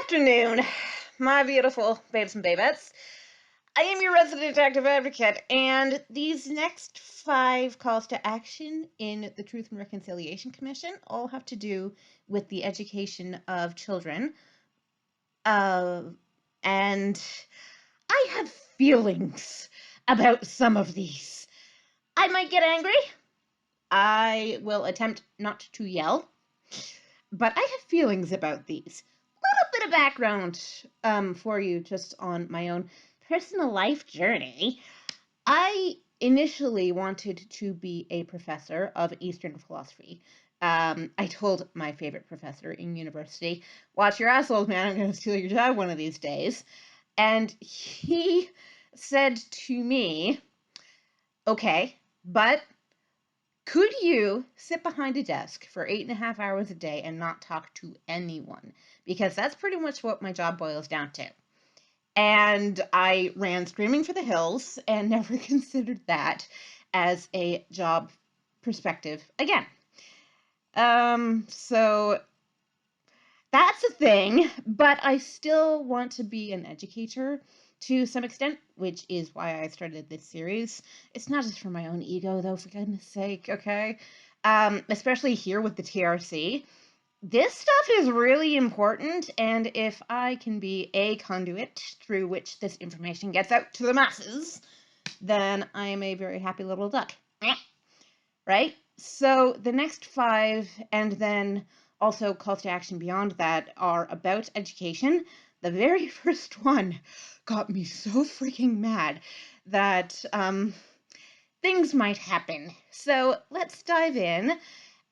Afternoon, my beautiful babes and babettes. I am your resident active advocate, and these next 5 calls to action in the Truth and Reconciliation Commission all have to do with the education of children. And I have feelings about some of these. I might get angry. I will attempt not to yell, but I have feelings about these. Little bit of background for you just on my own personal life journey. I initially wanted to be a professor of Eastern philosophy. I told my favorite professor in university, watch your ass, old man, I'm going to steal your job one of these days. And he said to me, okay, but could you sit behind a desk for 8.5 hours a day and not talk to anyone? Because that's pretty much what my job boils down to. And I ran screaming for the hills and never considered that as a job perspective again. So that's a thing, but I still want to be an educator to some extent, which is why I started this series. It's not just for my own ego, though, for goodness sake, okay? Especially here with the TRC. This stuff is really important, and if I can be a conduit through which this information gets out to the masses, then I am a very happy little duck. Right? So the next 5, and then also calls to action beyond that, are about education. The very first one got me so freaking mad that things might happen. So let's dive in.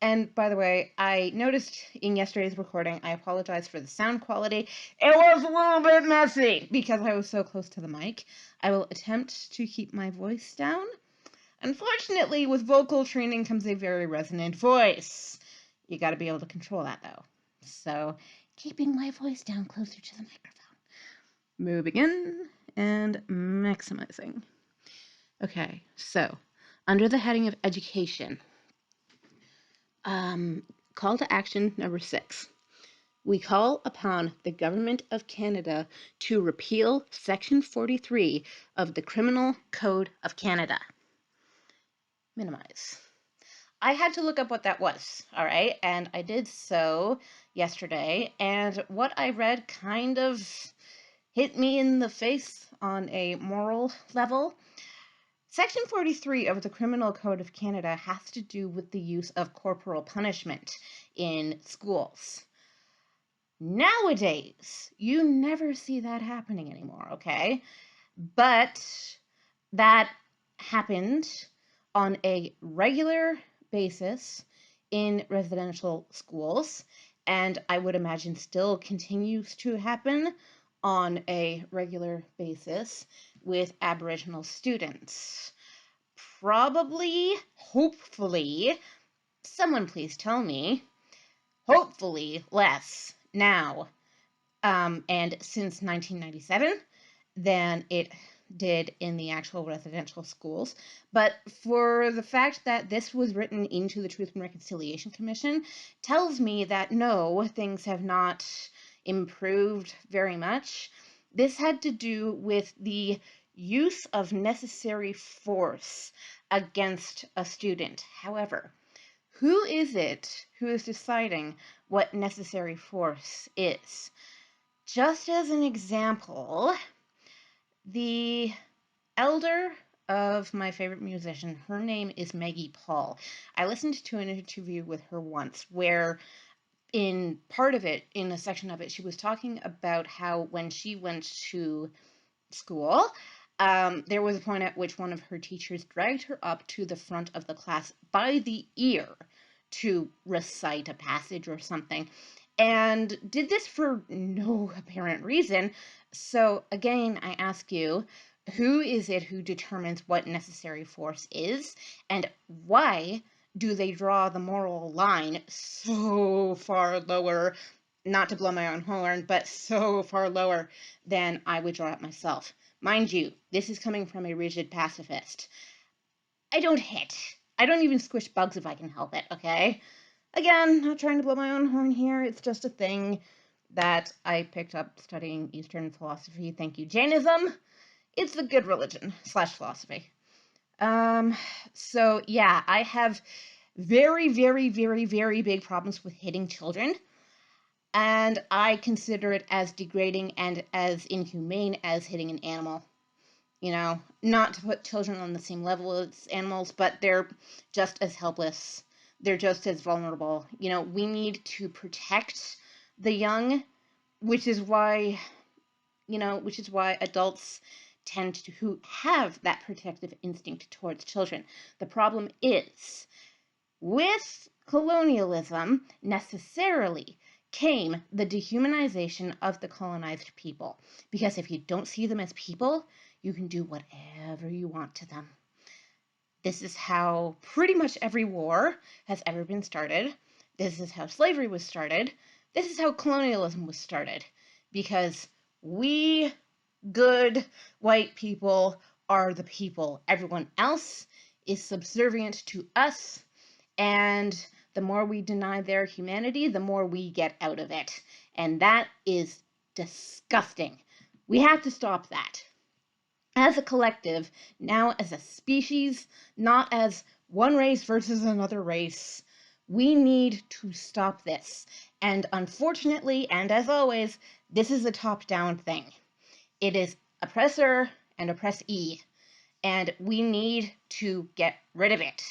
And by the way, I noticed in yesterday's recording, I apologize for the sound quality. It was a little bit messy because I was so close to the mic. I will attempt to keep my voice down. Unfortunately, with vocal training comes a very resonant voice. You got to be able to control that, though. So, keeping my voice down closer to the microphone. Moving in and maximizing. Okay, so under the heading of education, call to action number 6. We call upon the Government of Canada to repeal Section 43 of the Criminal Code of Canada. Minimize. I had to look up what that was, all right? And I did so yesterday, and what I read kind of hit me in the face on a moral level. Section 43 of the Criminal Code of Canada has to do with the use of corporal punishment in schools. Nowadays, you never see that happening anymore, okay? But that happened on a regular basis in residential schools, and I would imagine still continues to happen on a regular basis with Aboriginal students. Probably, hopefully, someone please tell me, hopefully less now, and since 1997 than it did in the actual residential schools. But for the fact that this was written into the Truth and Reconciliation Commission tells me that no, things have not improved very much. This had to do with the use of necessary force against a student. However, who is it who is deciding what necessary force is? Just as an example, the elder of my favorite musician, her name is Maggie Paul. I listened to an interview with her once where in part of it, in a section of it, she was talking about how when she went to school, there was a point at which one of her teachers dragged her up to the front of the class by the ear to recite a passage or something, and did this for no apparent reason. So again, I ask you, who is it who determines what necessary force is, and why do they draw the moral line so far lower, not to blow my own horn, but so far lower than I would draw it myself? Mind you, this is coming from a rigid pacifist. I don't hit. I don't even squish bugs if I can help it, okay? Again, not trying to blow my own horn here, it's just a thing. that I picked up studying Eastern philosophy. Thank you, Jainism. It's a good religion / philosophy. So yeah, I have very, very, very, very big problems with hitting children. And I consider it as degrading and as inhumane as hitting an animal. Not to put children on the same level as animals, but they're just as helpless. They're just as vulnerable. We need to protect the young, which is why, adults tend to who have that protective instinct towards children. The problem is, with colonialism necessarily came the dehumanization of the colonized people. Because if you don't see them as people, you can do whatever you want to them. This is how pretty much every war has ever been started. This is how slavery was started. This is how colonialism was started. Because we good white people are the people. Everyone else is subservient to us, and the more we deny their humanity, the more we get out of it. And that is disgusting. We have to stop that. As a collective, now as a species, not as one race versus another race, we need to stop this. And unfortunately, and as always, this is a top-down thing. It is oppressor and oppressee, and we need to get rid of it.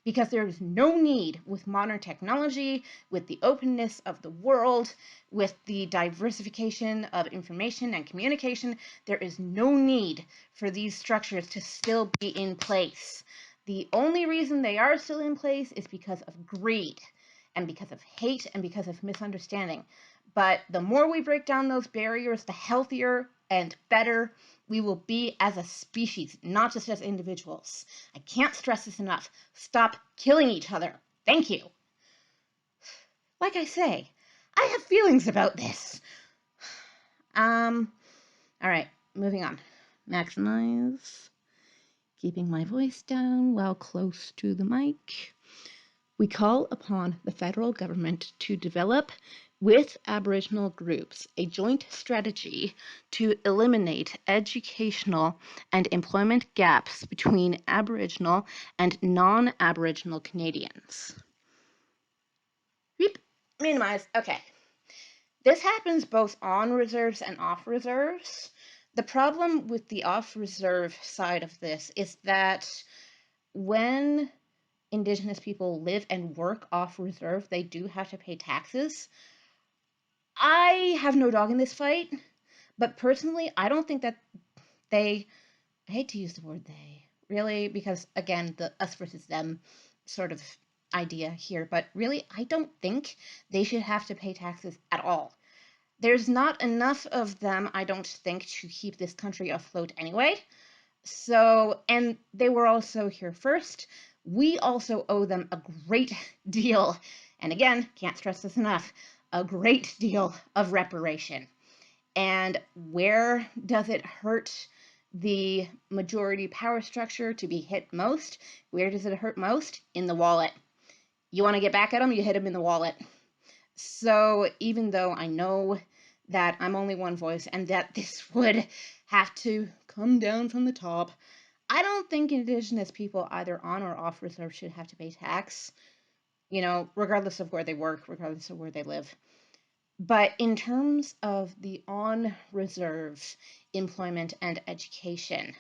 Because there is no need, with modern technology, with the openness of the world, with the diversification of information and communication, there is no need for these structures to still be in place. The only reason they are still in place is because of greed, and because of hate, and because of misunderstanding. But the more we break down those barriers, the healthier and better we will be as a species, not just as individuals. I can't stress this enough. Stop killing each other. Thank you. Like I say, I have feelings about this. All right, moving on. Maximize. Keeping my voice down while close to the mic. We call upon the federal government to develop, with Aboriginal groups, a joint strategy to eliminate educational and employment gaps between Aboriginal and non-Aboriginal Canadians. Beep. Minimize. Okay. This happens both on reserves and off reserves. The problem with the off-reserve side of this is that when Indigenous people live and work off reserve, they do have to pay taxes. I have no dog in this fight, but personally, I don't think that I hate to use the word they, really, because again, the us versus them sort of idea here, but really, I don't think they should have to pay taxes at all. There's not enough of them, I don't think, to keep this country afloat anyway. So, and they were also here first. We also owe them a great deal, and again, can't stress this enough, a great deal of reparation. And where does it hurt the majority power structure to be hit most? Where does it hurt most? In the wallet. You want to get back at them, you hit them in the wallet. So even though I know that I'm only one voice and that this would have to come down from the top, I don't think Indigenous people either on or off reserve should have to pay tax, regardless of where they work, regardless of where they live. But in terms of the on-reserve employment and education,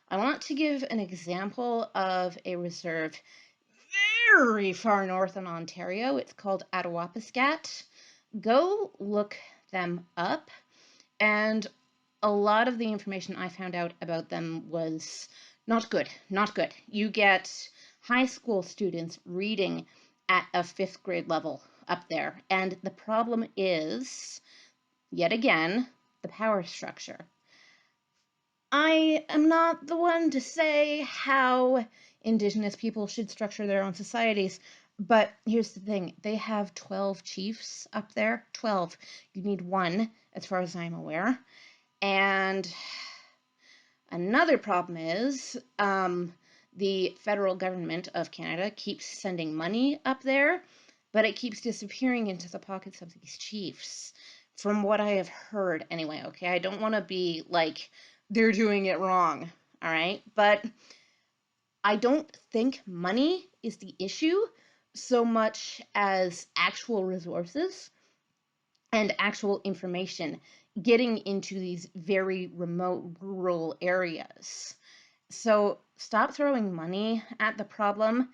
I want to give an example of a reserve very far north in Ontario. It's called Attawapiskat. Go look them up. And a lot of the information I found out about them was not good, not good. You get high school students reading at a 5th grade level up there. And the problem is, yet again, the power structure. I am not the one to say how Indigenous people should structure their own societies, but here's the thing. They have 12 chiefs up there. 12. You need one, as far as I'm aware. And another problem is the federal government of Canada keeps sending money up there, but it keeps disappearing into the pockets of these chiefs, from what I have heard anyway, okay? I don't want to be like, they're doing it wrong, all right? But I don't think money is the issue so much as actual resources and actual information getting into these very remote rural areas. So stop throwing money at the problem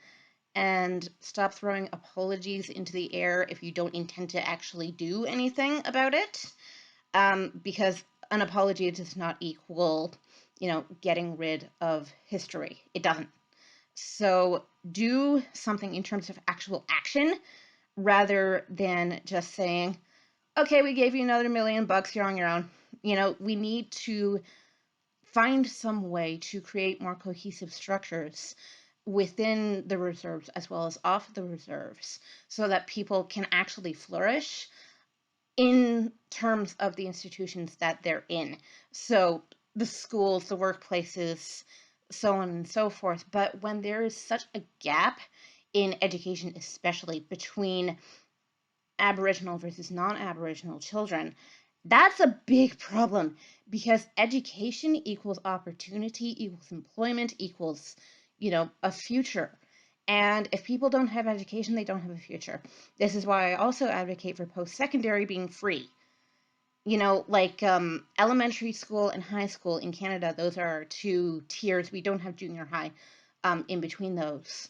and stop throwing apologies into the air if you don't intend to actually do anything about it. Because an apology does not equal, getting rid of history. It doesn't. So do something in terms of actual action rather than just saying, okay, we gave you another $1,000,000, you're on your own. We need to find some way to create more cohesive structures within the reserves as well as off the reserves so that people can actually flourish in terms of the institutions that they're in. So the schools, the workplaces, so on and so forth. But when there is such a gap in education, especially between Aboriginal versus non-Aboriginal children, that's a big problem because education equals opportunity, equals employment, equals, a future. And if people don't have education, they don't have a future. This is why I also advocate for post-secondary being free. Like elementary school and high school in Canada, those are our two tiers. We don't have junior high in between those.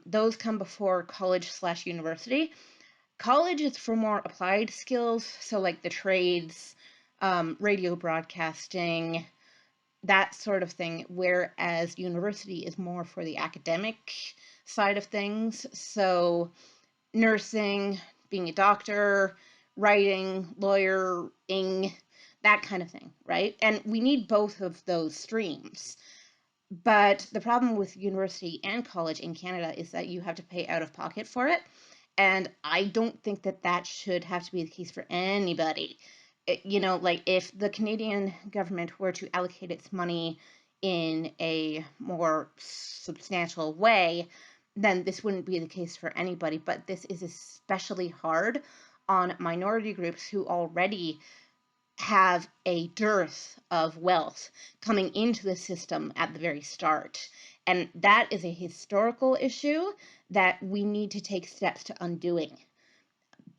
Those come before college/university. College is for more applied skills, so like the trades, radio broadcasting, that sort of thing, whereas university is more for the academic side of things. So nursing, being a doctor, writing, lawyering, that kind of thing, right? And we need both of those streams. But the problem with university and college in Canada is that you have to pay out of pocket for it. And I don't think that that should have to be the case for anybody. Like if the Canadian government were to allocate its money in a more substantial way, then this wouldn't be the case for anybody. But this is especially hard on minority groups who already have a dearth of wealth coming into the system at the very start. And that is a historical issue that we need to take steps to undoing,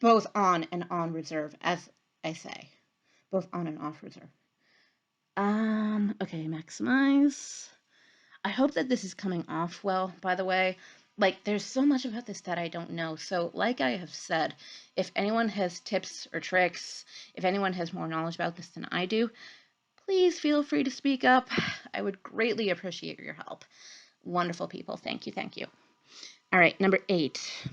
both on and on reserve, as I say, both on and off reserve. Okay, maximize. I hope that this is coming off well, by the way. Like, there's so much about this that I don't know. So, like I have said, if anyone has tips or tricks, if anyone has more knowledge about this than I do, please feel free to speak up. I would greatly appreciate your help. Wonderful people. Thank you. Thank you. All right, number 8.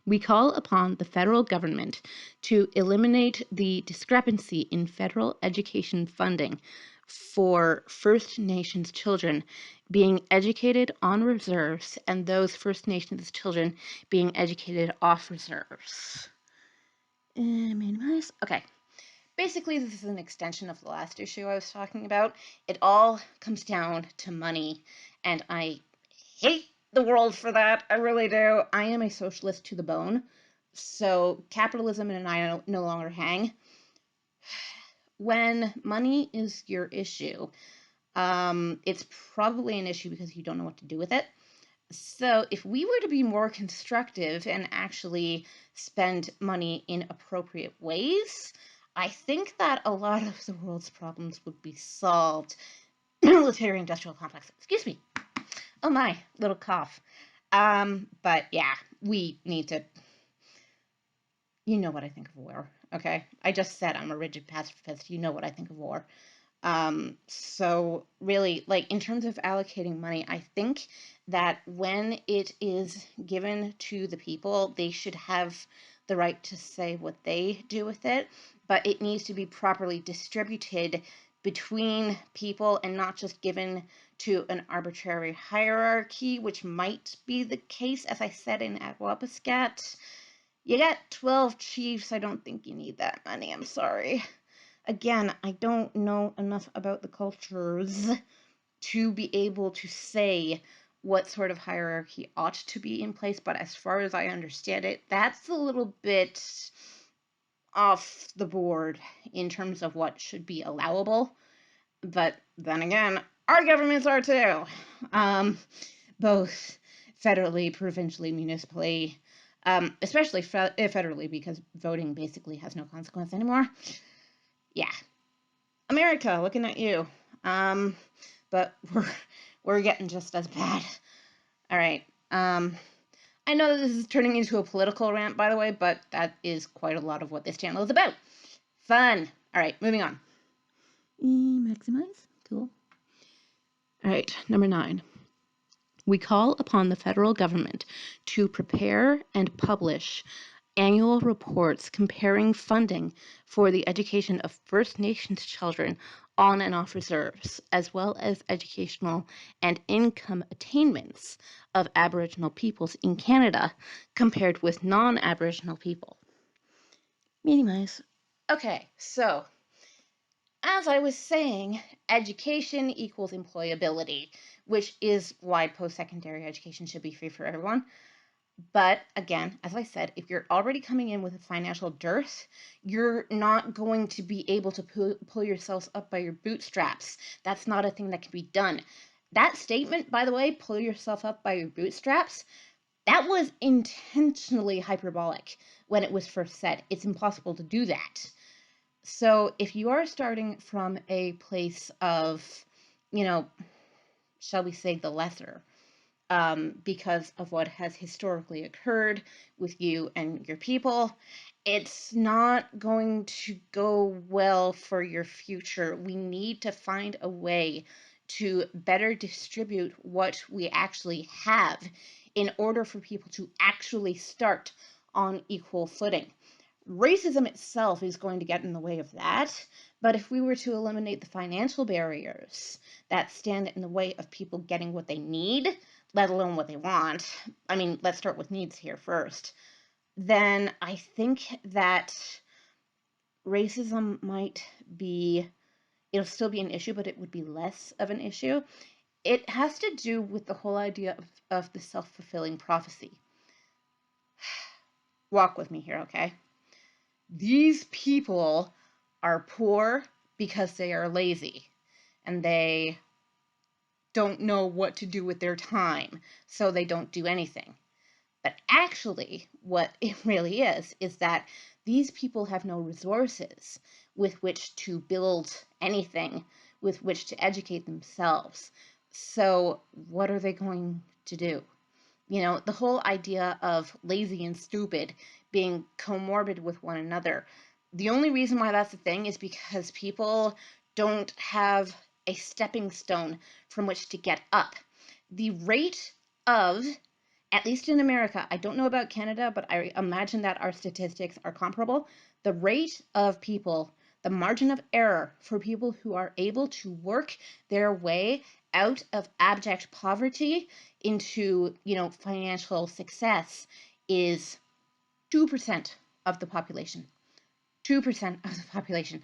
We call upon the federal government to eliminate the discrepancy in federal education funding for First Nations children being educated on reserves and those First Nations children being educated off reserves. Minimize. Okay. Basically, this is an extension of the last issue I was talking about. It all comes down to money, and I hate the world for that. I really do. I am a socialist to the bone, so capitalism and I no longer hang. When money is your issue, it's probably an issue because you don't know what to do with it. So if we were to be more constructive and actually spend money in appropriate ways, I think that a lot of the world's problems would be solved. Military industrial complex. Excuse me. Oh my, little cough. But yeah, we need to. You know what I think of war, okay? I just said I'm a rigid pacifist. You know what I think of war. So really, like in terms of allocating money, I think that when it is given to the people, they should have the right to say what they do with it, but it needs to be properly distributed between people and not just given to an arbitrary hierarchy, which might be the case, as I said in Atwapiskat. You got 12 chiefs. I don't think you need that many. I'm sorry. Again, I don't know enough about the cultures to be able to say what sort of hierarchy ought to be in place, but as far as I understand it, that's a little bit off the board in terms of what should be allowable. But then again, our governments are too, both federally, provincially, municipally, especially federally, because voting basically has no consequence anymore. Yeah, America, looking at you. But we're getting just as bad. All right. I know that this is turning into a political rant, by the way, but that is quite a lot of what this channel is about. Fun. All right, moving on. Maximize. Cool. All right, number 9. We call upon the federal government to prepare and publish annual reports comparing funding for the education of First Nations children on and off reserves, as well as educational and income attainments of Aboriginal peoples in Canada compared with non-Aboriginal people. Minimize. Okay, so as I was saying, education equals employability, which is why post-secondary education should be free for everyone. But again, as I said, if you're already coming in with a financial dearth, you're not going to be able to pull yourselves up by your bootstraps. That's not a thing that can be done. That statement, by the way, pull yourself up by your bootstraps, that was intentionally hyperbolic when it was first said. It's impossible to do that. So if you are starting from a place of, shall we say the lesser, because of what has historically occurred with you and your people, it's not going to go well for your future. We need to find a way to better distribute what we actually have in order for people to actually start on equal footing. Racism itself is going to get in the way of that, but if we were to eliminate the financial barriers that stand in the way of people getting what they need, let alone what they want, I mean, let's start with needs here first, then I think that racism it'll still be an issue, but it would be less of an issue. It has to do with the whole idea of the self-fulfilling prophecy. Walk with me here, okay? These people are poor because they are lazy and they don't know what to do with their time, so they don't do anything. But actually, what it really is that these people have no resources with which to build anything, with which to educate themselves. So what are they going to do? The whole idea of lazy and stupid being comorbid with one another. The only reason why that's a thing is because people don't have a stepping stone from which to get up. The rate of, at least in America, I don't know about Canada, but I imagine that our statistics are comparable. The rate of people, the margin of error for people who are able to work their way out of abject poverty into, financial success is 2% of the population. 2% of the population.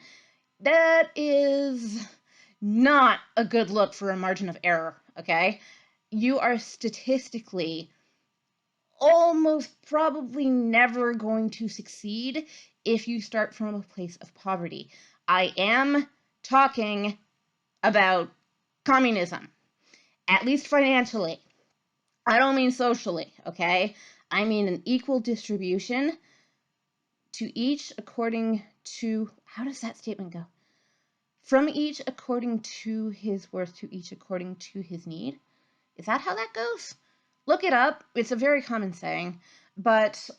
That is not a good look for a margin of error, okay? You are statistically almost probably never going to succeed if you start from a place of poverty. I am talking about communism, at least financially. I don't mean socially, okay? I mean an equal distribution to each according to, how does that statement go? From each according to his worth, to each according to his need. Is that how that goes? Look it up. It's a very common saying. But,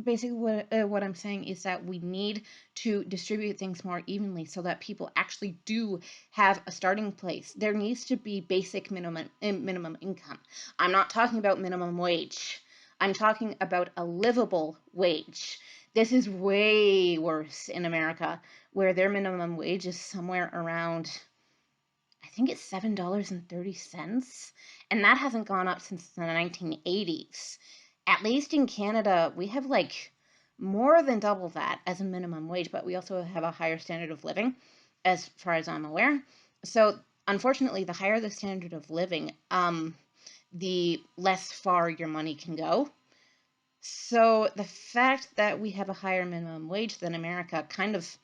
basically what I'm saying is that we need to distribute things more evenly so that people actually do have a starting place. There needs to be basic minimum income. I'm not talking about minimum wage. I'm talking about a livable wage. This is way worse in America, where their minimum wage is somewhere around, I think it's $7.30, and that hasn't gone up since the 1980s. At least in Canada, we have more than double that as a minimum wage, but we also have a higher standard of living, as far as I'm aware. So unfortunately, the higher the standard of living, the less far your money can go. So the fact that we have a higher minimum wage than America kind of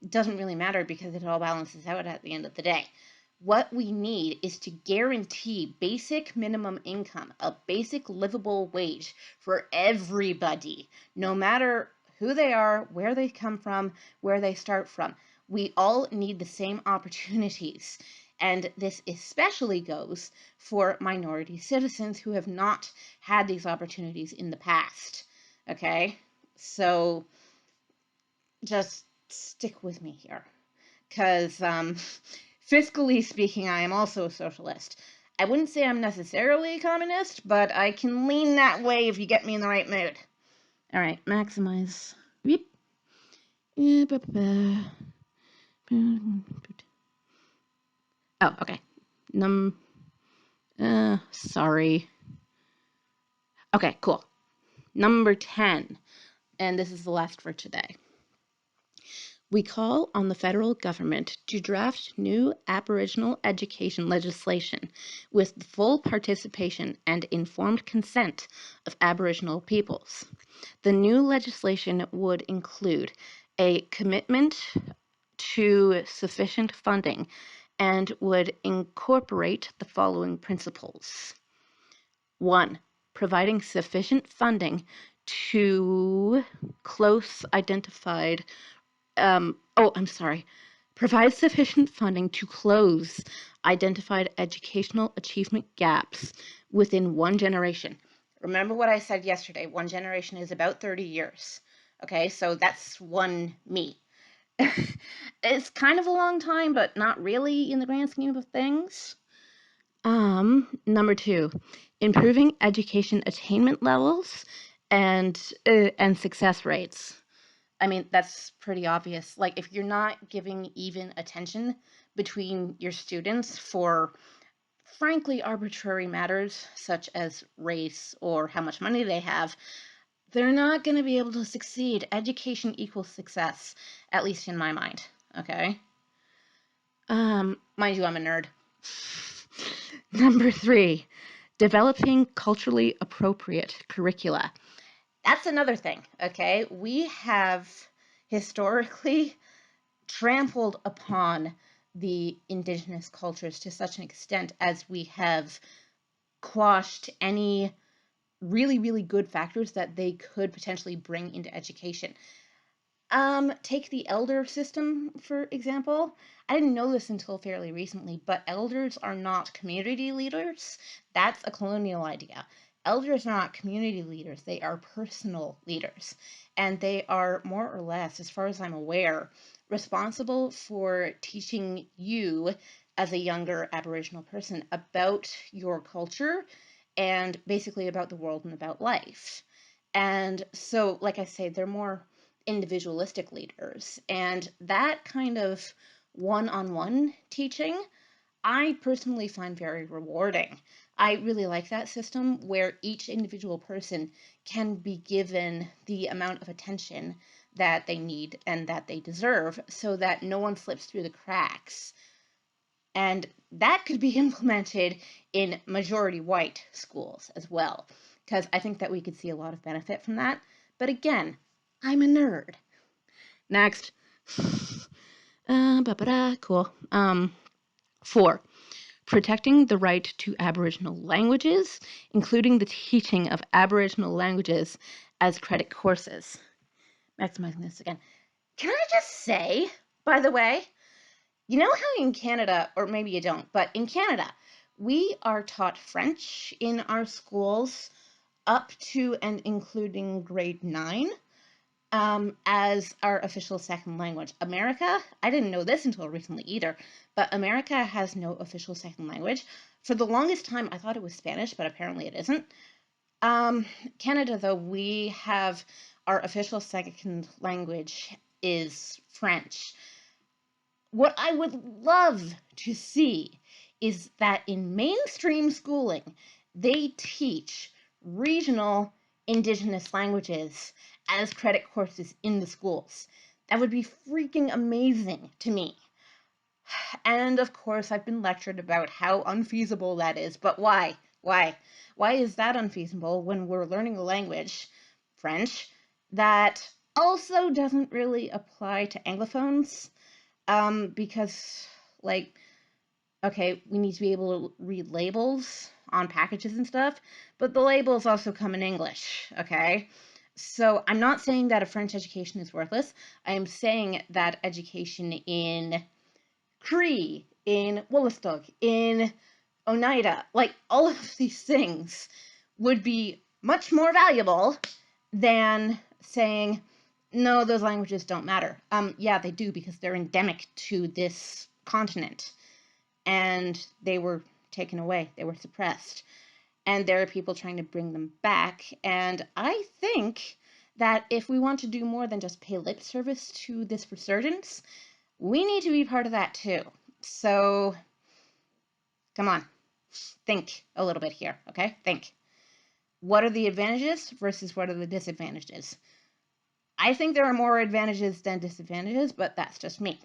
doesn't really matter because it all balances out at the end of the day. What we need is to guarantee basic minimum income, a basic livable wage for everybody, no matter who they are, where they come from, where they start from. We all need the same opportunities. And this especially goes for minority citizens who have not had these opportunities in the past. Okay? So just stick with me here. Because fiscally speaking, I am also a socialist. I wouldn't say I'm necessarily a communist, but I can lean that way if you get me in the right mood. All right, maximize. Beep. Oh, okay. Sorry. Okay, cool. Number 10, and this is the last for today. We call on the federal government to draft new Aboriginal education legislation with the full participation and informed consent of Aboriginal peoples. The new legislation would include a commitment to sufficient funding and would incorporate the following principles. 1. Providing sufficient funding to close identified provide sufficient funding to close identified educational achievement gaps within one generation. Remember what I said yesterday, one generation is about 30 years. Okay, so that's one me. It's kind of a long time, but not really in the grand scheme of things. Number 2, improving education attainment levels and success rates. I mean, that's pretty obvious. Like, if you're not giving even attention between your students for, frankly, arbitrary matters such as race or how much money they have, they're not going to be able to succeed. Education equals success, at least in my mind. Okay? Mind you, I'm a nerd. Number 3, developing culturally appropriate curricula. That's another thing, okay? We have historically trampled upon the indigenous cultures to such an extent as we have quashed any really, really good factors that they could potentially bring into education. Take the elder system, for example. I didn't know this until fairly recently, but elders are not community leaders. That's a colonial idea. Elders are not community leaders, they are personal leaders. And they are more or less, as far as I'm aware, responsible for teaching you as a younger Aboriginal person about your culture and basically about the world and about life. And so, like I say, they're more individualistic leaders. And that kind of one on one teaching, I personally find very rewarding. I really like that system where each individual person can be given the amount of attention that they need and that they deserve so that no one slips through the cracks. And that could be implemented in majority white schools as well, because I think that we could see a lot of benefit from that. But again, I'm a nerd. Next. Cool. 4. Protecting the right to Aboriginal languages, including the teaching of Aboriginal languages as credit courses. Maximizing this again. Can I just say, by the way, you know how in Canada, or maybe you don't, but in Canada, we are taught French in our schools up to and including grade 9 as our official second language. America, I didn't know this until recently either, but America has no official second language. For the longest time, I thought it was Spanish, but apparently it isn't. Canada, though, we have our official second language is French. What I would love to see is that in mainstream schooling, they teach regional Indigenous languages as credit courses in the schools. That would be freaking amazing to me. And of course, I've been lectured about how unfeasible that is, but why? Why? Why is that unfeasible when we're learning a language French that also doesn't really apply to Anglophones, because, like, okay, we need to be able to read labels on packages and stuff, but the labels also come in English, okay? So I'm not saying that a French education is worthless. I am saying that education in Cree, in Woollistock, in Oneida, like all of these things would be much more valuable than saying, no, those languages don't matter. Yeah, they do, because they're endemic to this continent and they were taken away, they were suppressed. And there are people trying to bring them back. And I think that if we want to do more than just pay lip service to this resurgence, we need to be part of that too. So, come on, think a little bit here, okay? Think. What are the advantages versus what are the disadvantages? I think there are more advantages than disadvantages, but that's just me.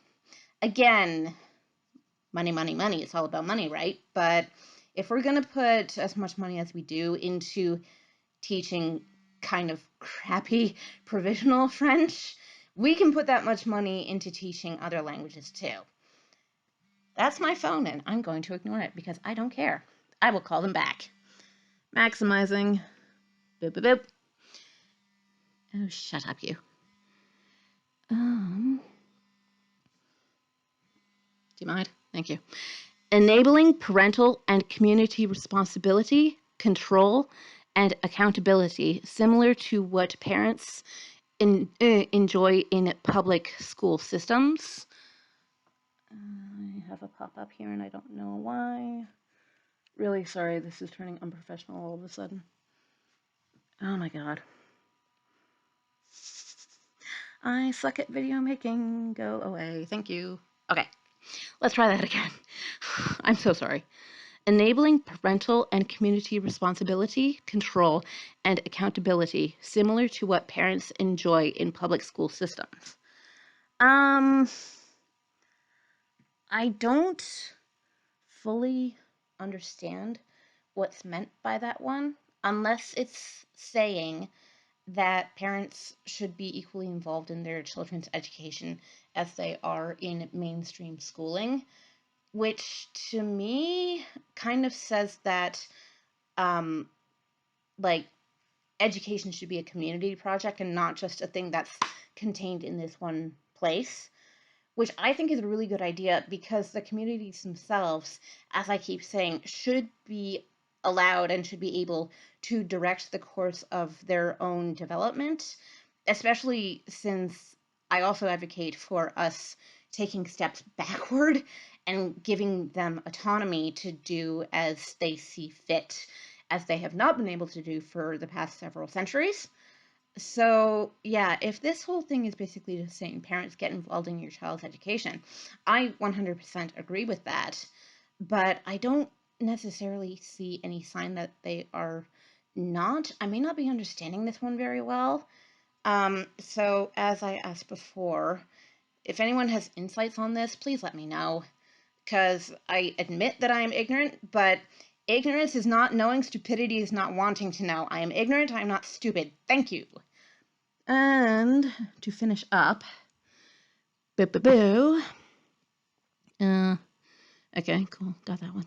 Again, money, money, money. It's all about money, right? But if we're going to put as much money as we do into teaching kind of crappy provisional French, we can put that much money into teaching other languages too. That's my phone, and I'm going to ignore it because I don't care. I will call them back. Maximizing. Boop, boop, boop. Oh, shut up, you. Do you mind? Thank you. Enabling parental and community responsibility, control, and accountability, similar to what parents enjoy in public school systems. I have a pop-up here and I don't know why. Really sorry, this is turning unprofessional all of a sudden. Oh my god. I suck at video making. Go away. Thank you. Okay, let's try that again. I'm so sorry. Enabling parental and community responsibility, control, and accountability, similar to what parents enjoy in public school systems. I don't fully understand what's meant by that one, unless it's saying that parents should be equally involved in their children's education as they are in mainstream schooling, which to me kind of says that like education should be a community project and not just a thing that's contained in this one place, which I think is a really good idea because the communities themselves, as I keep saying, should be allowed and should be able to direct the course of their own development, especially since I also advocate for us taking steps backward and giving them autonomy to do as they see fit, as they have not been able to do for the past several centuries. So, yeah, if this whole thing is basically just saying parents get involved in your child's education, I 100% agree with that. But I don't necessarily see any sign that they are not. I may not be understanding this one very well. So, as I asked before, if anyone has insights on this, please let me know. Because I admit that I am ignorant, but ignorance is not knowing, stupidity is not wanting to know. I am ignorant, I am not stupid. Thank you. And to finish up, boo. Okay, cool, got that one.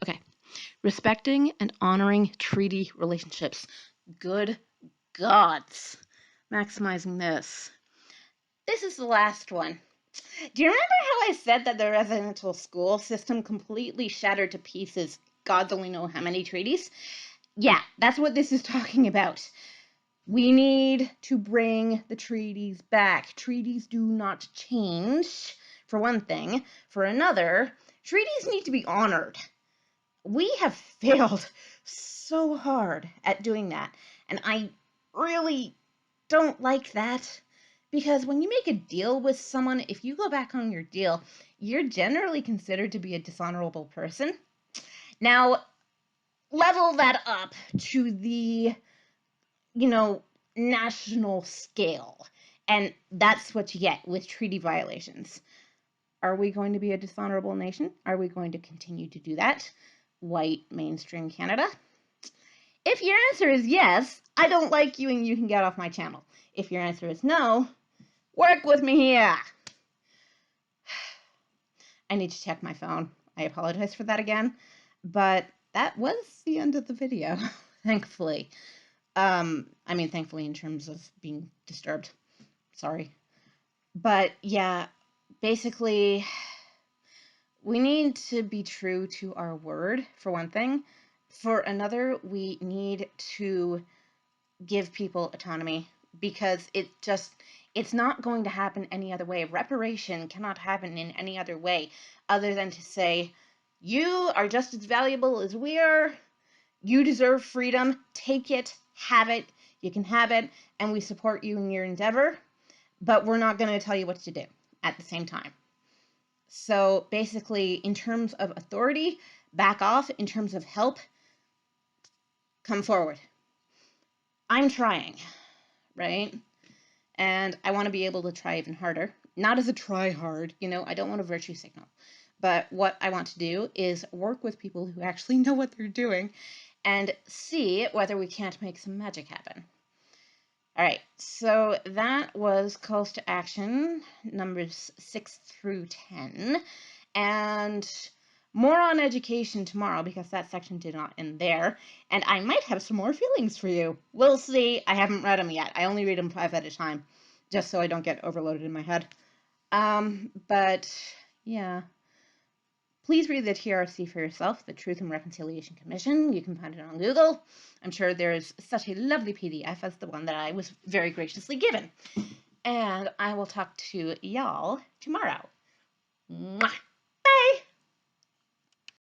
Okay. Respecting and honoring treaty relationships. Good gods. Maximizing this. This is the last one. Do you remember how I said that the residential school system completely shattered to pieces gods only know how many treaties? Yeah, that's what this is talking about. We need to bring the treaties back. Treaties do not change, for one thing. For another, treaties need to be honored. We have failed so hard at doing that, and I really don't like that. Because when you make a deal with someone, if you go back on your deal, you're generally considered to be a dishonorable person. Now, level that up to the, national scale. And that's what you get with treaty violations. Are we going to be a dishonorable nation? Are we going to continue to do that? white mainstream Canada? If your answer is yes, I don't like you and you can get off my channel. If your answer is no, work with me here. I need to check my phone. I apologize for that again, but that was the end of the video, thankfully. Thankfully in terms of being disturbed. Sorry. But yeah, basically, we need to be true to our word, for one thing. For another, we need to give people autonomy because it's not going to happen any other way. Reparation cannot happen in any other way other than to say, you are just as valuable as we are. You deserve freedom. Take it, have it. You can have it, and we support you in your endeavor, but we're not going to tell you what to do at the same time. So basically, in terms of authority, back off. In terms of help, come forward. I'm trying, right? And I want to be able to try even harder. Not as a try hard, I don't want a virtue signal. But what I want to do is work with people who actually know what they're doing and see whether we can't make some magic happen. All right, so that was calls to action numbers 6 through 10. And more on education tomorrow because that section did not end there. And I might have some more feelings for you. We'll see. I haven't read them yet. I only read them 5 at a time, just so I don't get overloaded in my head. But yeah. Please read the TRC for yourself, the Truth and Reconciliation Commission. You can find it on Google. I'm sure there's such a lovely PDF as the one that I was very graciously given. And I will talk to y'all tomorrow. Mwah!